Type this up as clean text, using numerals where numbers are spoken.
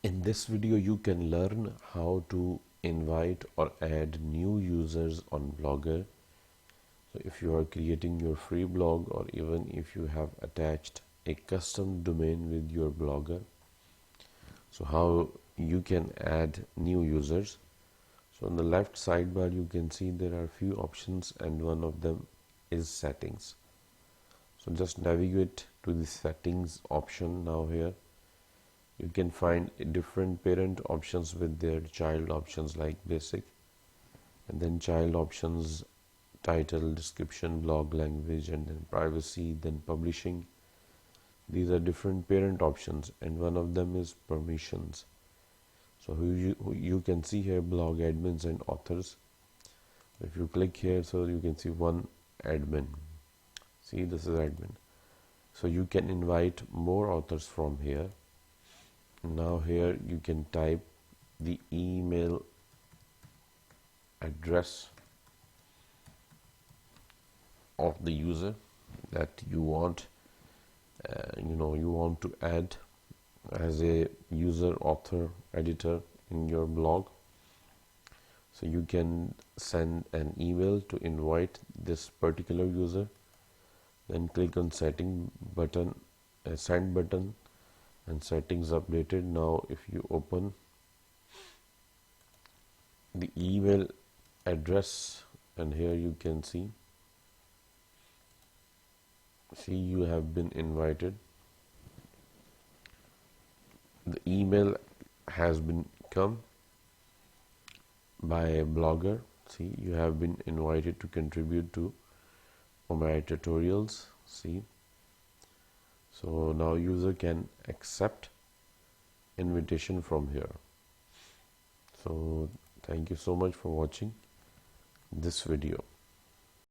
In this video, you can learn how to invite or add new users on Blogger. So if you are creating your free blog, or even if you have attached a custom domain with your Blogger, so how you can add new users. So on the left sidebar, you can see there are few options, and one of them is settings. So just navigate to the settings option. Now here you can find different parent options with their child options like basic, and then child options, title, description, blog language, and then privacy, then publishing. These are different parent options, and one of them is permissions. So who you can see here blog admins and authors. If you click here, so you can see one admin. See, this is admin. So you can invite more authors from here. Now here you can type the email address of the user that you want you want to add as a user, author, editor in your blog. So you can send an email to invite this particular user, then click on setting button, send button, and settings updated. Now if you open the email address, and here you can see you have been invited. The email has been come by a blogger. See, you have been invited to contribute to my tutorials. See, so now user can accept invitation from here. So thank you so much for watching this video.